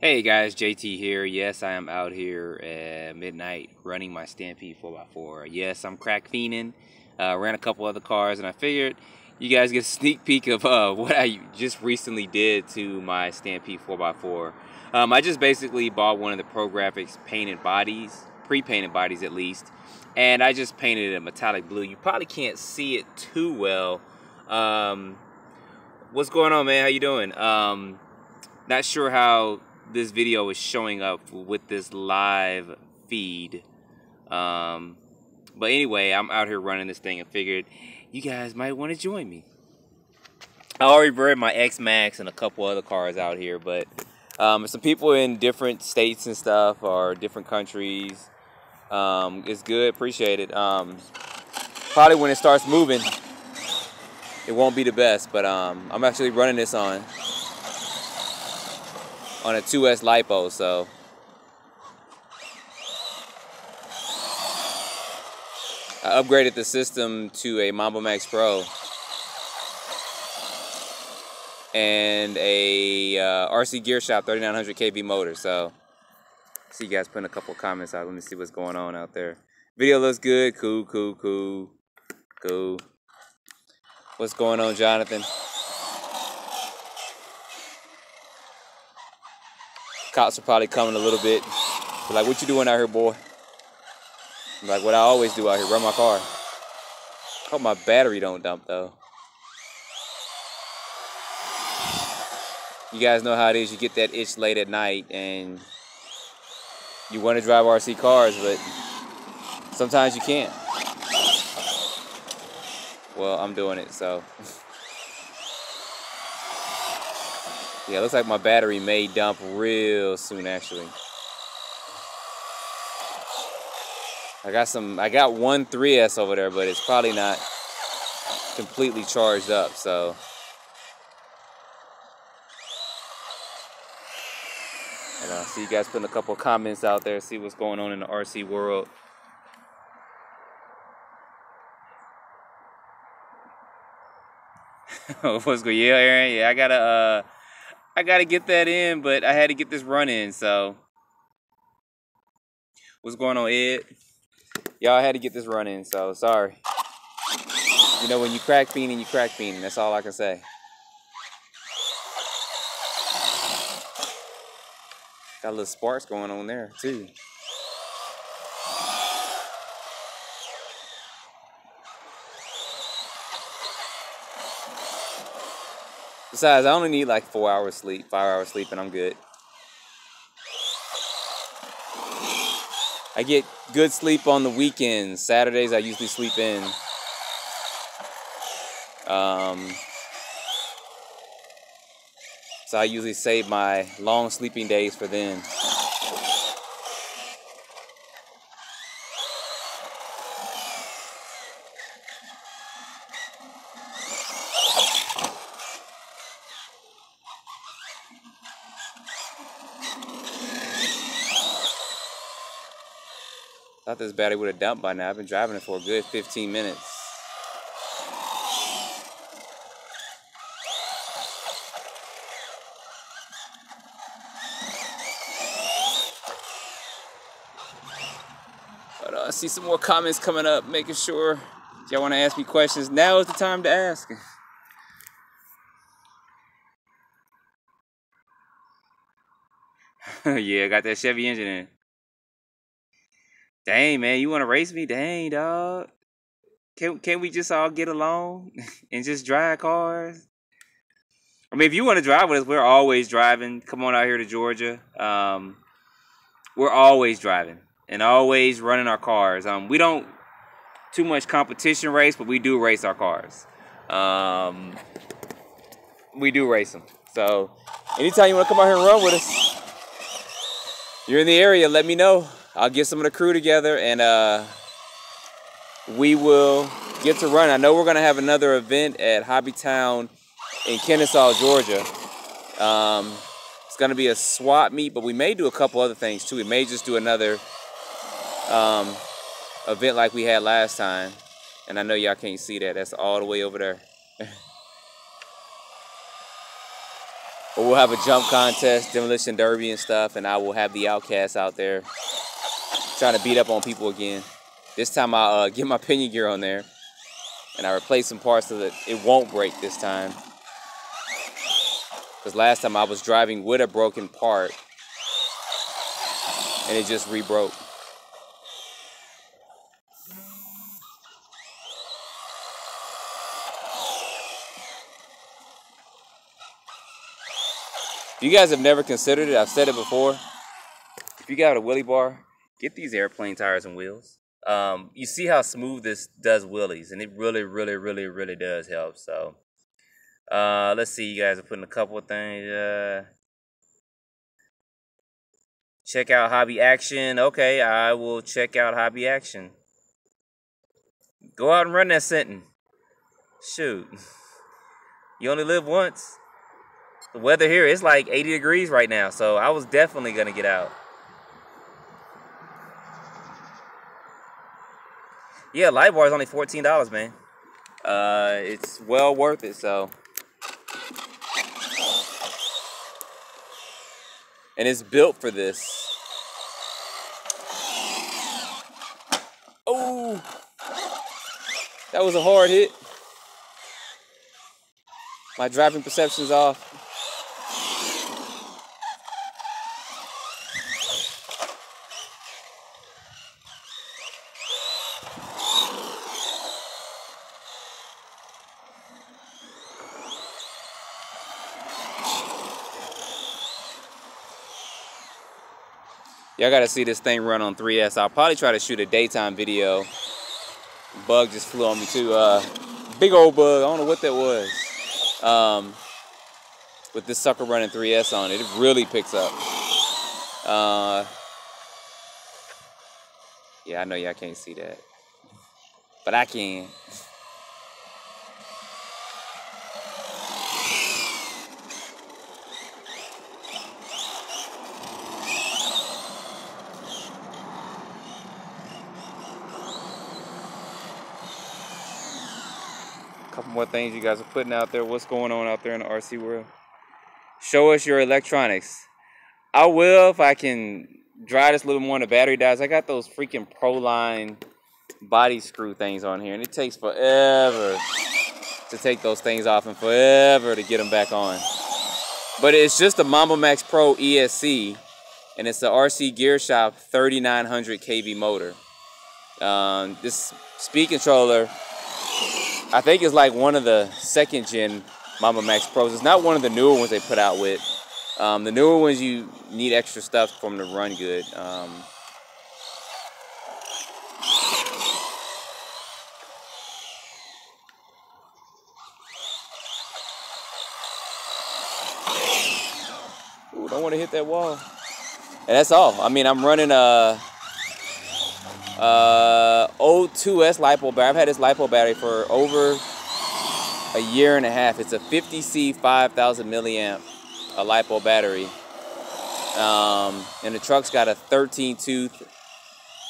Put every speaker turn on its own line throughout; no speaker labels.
Hey guys, JT here. Yes, I am out here at midnight running my Stampede 4x4. Yes, I'm crack fiending. Ran a couple other cars, and I figured you guys get a sneak peek of what I just recently did to my Stampede 4x4. I just basically bought one of the Pro Graphics painted bodies, pre-painted bodies at least, and I just painted it a metallic blue. You probably can't see it too well. What's going on, man? How you doing? Not sure how this video is showing up with this live feed, but anyway, I'm out here running this thing and figured you guys might want to join me. I already bred my X-Max and a couple other cars out here, but some people in different states and stuff or different countries. It's good, appreciate it. Probably when it starts moving it won't be the best, but I'm actually running this on a 2S LiPo, so I upgraded the system to a Mambo Max Pro and a RC Gear Shop 3900 kV motor. So see you guys putting a couple comments out. Let me see what's going on out there. Video looks good. Cool. What's going on, Jonathan? Cops are probably coming a little bit. They're like, what you doing out here, boy? I'm like, what I always do out here, run my car. Hope my battery don't dump, though. You guys know how it is. You get that itch late at night, and you want to drive RC cars, but sometimes you can't. Well, I'm doing it, so. Yeah, it looks like my battery may dump real soon, actually. I got one 3S over there, but it's probably not completely charged up, so. And I see you guys putting a couple of comments out there, see what's going on in the RC world. What's good? Yeah, Aaron. Yeah, I gotta get that in, but I had to get this run in, so. What's going on, Ed? Y'all, I had to get this run in, so sorry. You know, when you crack fiending, you crack fiending. That's all I can say. Got a little sparks going on there, too. Besides, I only need like 4 hours sleep, 5 hours sleep, and I'm good. I get good sleep on the weekends. Saturdays, I usually sleep in. So I usually save my long sleeping days for then. Thought this battery would have dumped by now. I've been driving it for a good 15 minutes. But I see some more comments coming up, making sure if y'all want to ask me questions, now is the time to ask. Yeah, got that Chevy engine in. Dang, man, you want to race me? Dang, dog. Can't we just all get along and just drive cars? I mean, if you want to drive with us, we're always driving. Come on out here to Georgia. We're always driving and always running our cars. We don't too much competition race, but we do race our cars. We do race them. So anytime you want to come out here and run with us, you're in the area, let me know. I'll get some of the crew together and we will get to run. I know we're going to have another event at Hobbytown in Kennesaw, Georgia. It's going to be a swap meet, but we may do a couple other things too. We may just do another event like we had last time. And I know y'all can't see that. That's all the way over there. But we'll have a jump contest, demolition derby and stuff, and I will have the outcasts out there trying to beat up on people again. This time I'll get my pinion gear on there, and I replace some parts so that it won't break this time. Because last time I was driving with a broken part, and it just re-broke. If you guys have never considered it, I've said it before. If you got a wheelie bar, get these airplane tires and wheels. You see how smooth this does wheelies, and it really does help. So let's see, you guys are putting a couple of things. Check out Hobby Action. Okay, I will check out Hobby Action. Go out and run that sentence. Shoot. You only live once. The weather here is like 80 degrees right now, so I was definitely gonna get out. Yeah, light bar is only $14, man. It's well worth it, so. And it's built for this. Oh, that was a hard hit. My driving perception's off. Y'all gotta see this thing run on 3S. I'll probably try to shoot a daytime video. Bug just flew on me too. Big old bug, I don't know what that was. With this sucker running 3S on it, it really picks up. Yeah, I know y'all can't see that, but I can. Couple more things you guys are putting out there. What's going on out there in the RC world? Show us your electronics. I will if I can dry this a little more and the battery dies. I got those freaking Proline body screw things on here, and it takes forever to take those things off and forever to get them back on. But it's just a Mamba Max Pro ESC, and it's the RC Gear Shop 3900 kV motor. This speed controller, I think it's like one of the second gen Mamba Max Pros. It's not one of the newer ones they put out with. The newer ones, you need extra stuff for them to run good. Ooh, don't want to hit that wall. And that's all. I mean, I'm running a old 2S LiPo battery. I've had this LiPo battery for over a year and a half. It's a 50C 5000 milliamp LiPo battery. And the truck's got a 13 tooth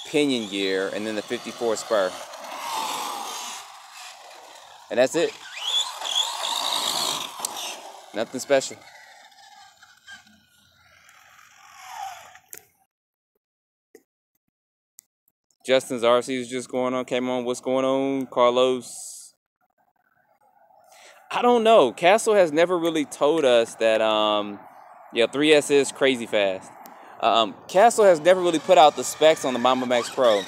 pinion gear and then the 54 spur. And that's it. Nothing special. Justin's RC is just going on. Came on. What's going on, Carlos? I don't know. Castle has never really told us that, yeah, 3S is crazy fast. Castle has never really put out the specs on the Mamba Max Pro.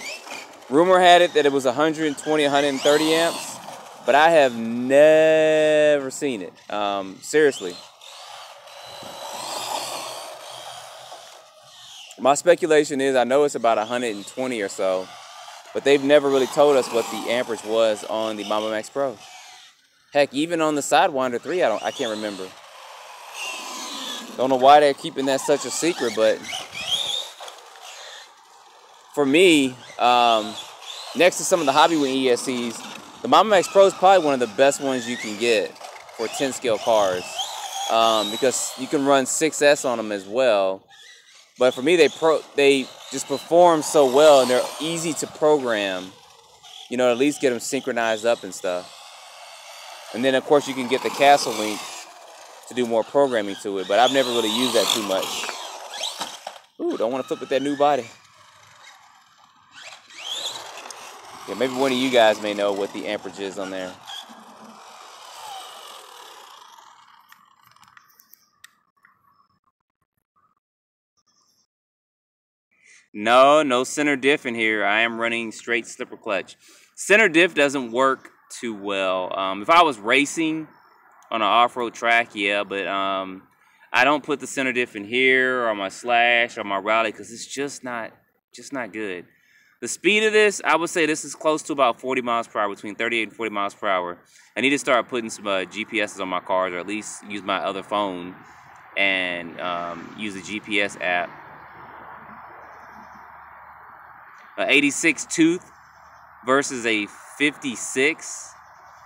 Rumor had it that it was 120, 130 amps, but I have never seen it. Seriously. My speculation is I know it's about 120 or so, but they've never really told us what the amperage was on the Mamba Max Pro. Heck, even on the Sidewinder 3, I can't remember. Don't know why they're keeping that such a secret, but for me, next to some of the Hobbywing ESCs, the Mamba Max Pro is probably one of the best ones you can get for 10 scale cars, because you can run 6S on them as well. But for me, they just perform so well, and they're easy to program. You know, at least get them synchronized up and stuff. And then, of course, you can get the Castle link to do more programming to it, but I've never really used that too much. Ooh, don't want to flip with that new body. Yeah, maybe one of you guys may know what the amperage is on there. No center diff in here. I am running straight slipper clutch. Center diff doesn't work too well. If I was racing on an off-road track, yeah, but I don't put the center diff in here or my slash or my rally because it's just not good. The speed of this, I would say this is close to about 40 miles per hour, between 38 and 40 miles per hour. I need to start putting some GPSs on my cars, or at least use my other phone and use the GPS app. 86 tooth versus a 56.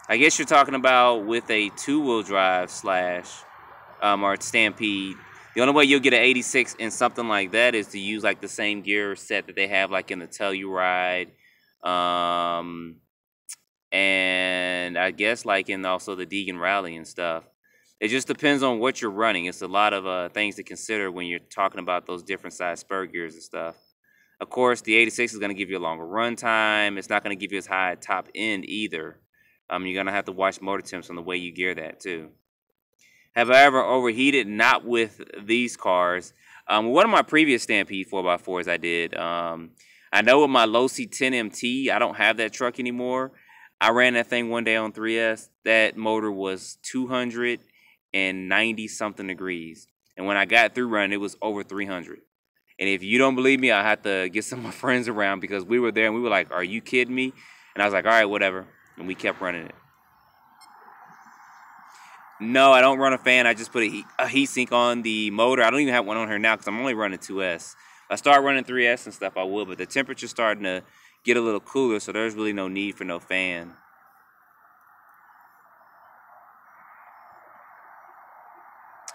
I guess you're talking about with a two-wheel drive slash or Stampede. The only way you'll get an 86 in something like that is to use like the same gear set that they have like in the Telluride, and I guess like in also the Deegan Rally and stuff. It just depends on what you're running. It's a lot of things to consider when you're talking about those different size spur gears and stuff. Of course, the 86 is going to give you a longer run time. It's not going to give you as high a top end either. You're going to have to watch motor temps on the way you gear that too. Have I ever overheated? Not with these cars. One of my previous Stampede 4x4s I did. I know with my low C10 MT, I don't have that truck anymore. I ran that thing one day on 3S. That motor was 290 something degrees. And when I got through running, it was over 300. And if you don't believe me, I have to get some of my friends around because we were there and we were like, are you kidding me? And I was like, all right, whatever. And we kept running it. No, I don't run a fan. I just put a heat sink on the motor. I don't even have one on here now because I'm only running 2S. If I start running 3S and stuff, I will. But the temperature's starting to get a little cooler, so there's really no need for no fan.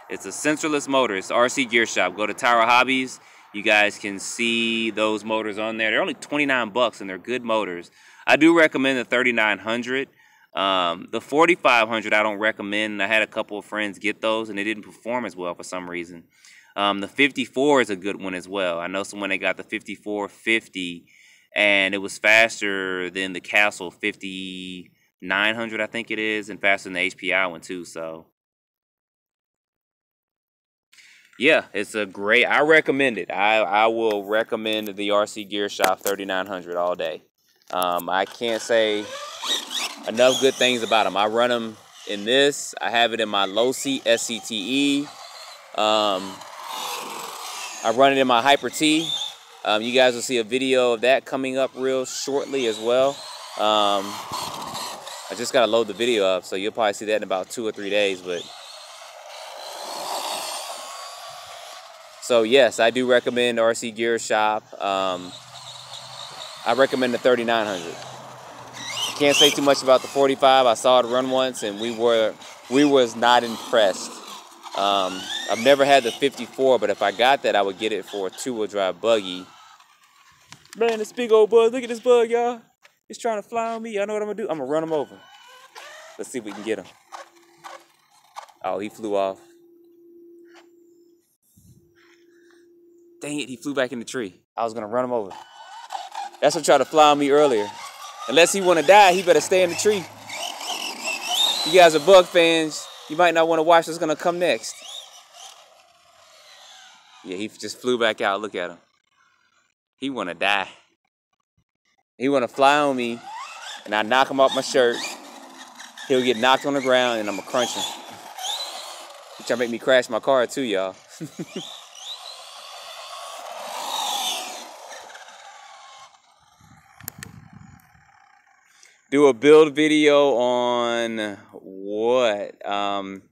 It's a sensorless motor. It's RC Gear Shop. Go to Tower Hobbies. You guys can see those motors on there. They're only 29 bucks and they're good motors. I do recommend the 3900. The 4500 I don't recommend. I had a couple of friends get those and they didn't perform as well for some reason. The 54 is a good one as well. I know someone that got the 5450 and it was faster than the Castle 5900 I think it is, and faster than the HPI one too. So yeah, it's a great, I recommend it. I will recommend the RC Gear Shop 3900 all day. I can't say enough good things about them. I run them in this. I have it in my low seat SCTE. I run it in my Hyper T. You guys will see a video of that coming up real shortly as well. I just got to load the video up, so you'll probably see that in about 2 or 3 days. But so yes, I do recommend RC Gear Shop. I recommend the 3900. Can't say too much about the 45. I saw it run once and we was not impressed. I've never had the 54, but if I got that, I would get it for a 2-wheel drive buggy. Man, this big old bug, look at this bug, y'all. He's trying to fly on me. Y'all know what I'm gonna do? I'm gonna run him over. Let's see if we can get him. Oh, he flew off. Dang it, he flew back in the tree. I was gonna run him over. That's what tried to fly on me earlier. Unless he wanna die, he better stay in the tree. You guys are bug fans. You might not wanna watch what's gonna come next. Yeah, he just flew back out. Look at him. He wanna die. He wanna fly on me, and I knock him off my shirt. He'll get knocked on the ground, and I'm gonna crunch him. He trying to make me crash my car too, y'all. Do a build video on what? I'm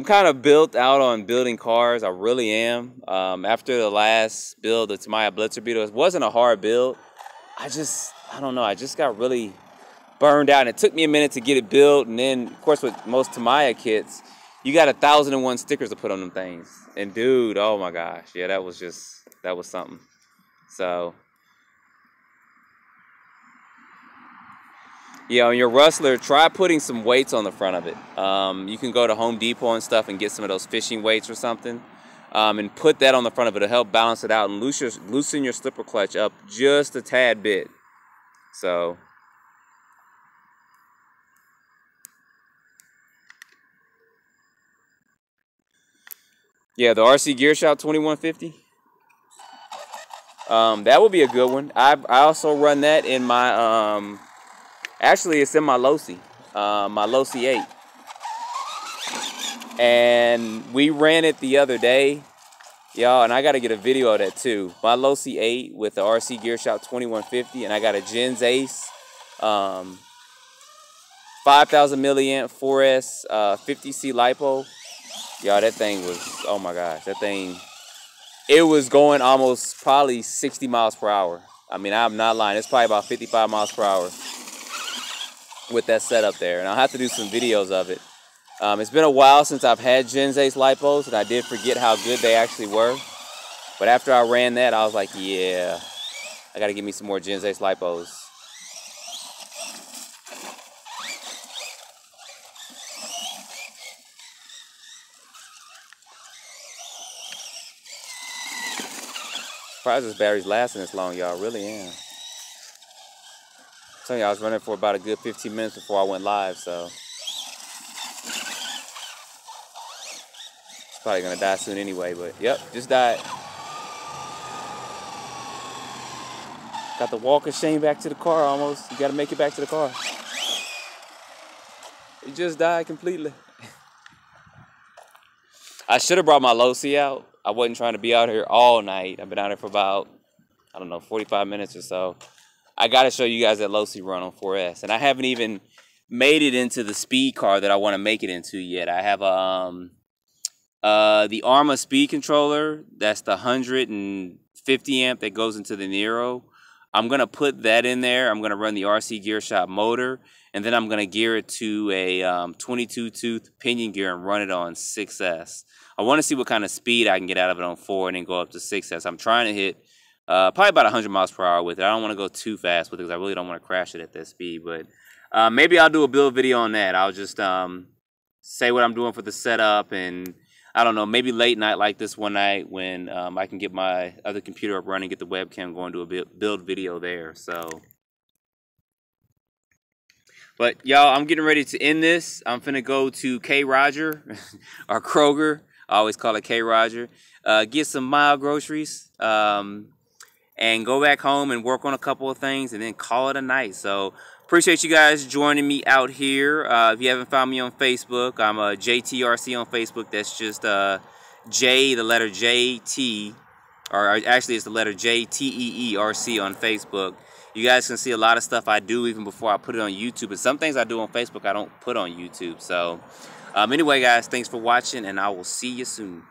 kind of built out on building cars. I really am. After the last build, the Tamiya Blitzer Beetle, it wasn't a hard build. I don't know. I just got really burned out. And it took me a minute to get it built. And then, of course, with most Tamiya kits, you got 1,001 stickers to put on them things. And dude, oh my gosh, yeah, that was something. So Yeah, on your Rustler, try putting some weights on the front of it. You can go to Home Depot and stuff and get some of those fishing weights or something, and put that on the front of it to help balance it out and loosen your slipper clutch up just a tad bit. So, yeah, the RC Gear Shop 2150. That would be a good one. I also run that in my actually it's in my Losi, my Losi 8. And we ran it the other day, y'all, and I got to get a video of that too. My Losi 8 with the RC Gear Shop 2150, and I got a Gens Ace 5,000 milliamp 4S 50C LiPo. Y'all, that thing was, oh my gosh, that thing, it was going almost probably 60 miles per hour. I mean, I'm not lying. It's probably about 55 miles per hour with that setup there. And I'll have to do some videos of it. It's been a while since I've had Gens Ace LiPos, and I did forget how good they actually were. But after I ran that, I was like, yeah, I got to get me some more Gens Ace LiPos. Surprised this battery's lasting this long, y'all. Really am. I'm telling you, I was running for about a good 15 minutes before I went live, so it's probably gonna die soon anyway. But yep, just died. Got the walk of shame back to the car almost. You gotta make it back to the car. It just died completely. I should have brought my Losi out. I wasn't trying to be out here all night. I've been out here for about, I don't know, 45 minutes or so. I got to show you guys that Losi run on 4S. And I haven't even made it into the speed car that I want to make it into yet. I have the Arma speed controller. That's the 150 amp that goes into the Nero. I'm going to put that in there. I'm going to run the RC Gear Shop motor. And then I'm going to gear it to a 22-tooth pinion gear and run it on 6S. I want to see what kind of speed I can get out of it on 4 and then go up to 6S. I'm trying to hit probably about 100 miles per hour with it. I don't want to go too fast with it because I really don't want to crash it at that speed. But maybe I'll do a build video on that. I'll just say what I'm doing for the setup, and I don't know, maybe late night like this one night when I can get my other computer up running, get the webcam going, do a build video there. So, but y'all, I'm getting ready to end this. I'm finna go to K. Roger or Kroger. I always call it K. Roger. Get some mild groceries and go back home and work on a couple of things and then call it a night. So appreciate you guys joining me out here. If you haven't found me on Facebook, I'm a JTRC on Facebook. That's just J, the letter JT, or actually it's the letter JTEERC on Facebook. You guys can see a lot of stuff I do even before I put it on YouTube. But some things I do on Facebook I don't put on YouTube. So anyway, guys, thanks for watching, and I will see you soon.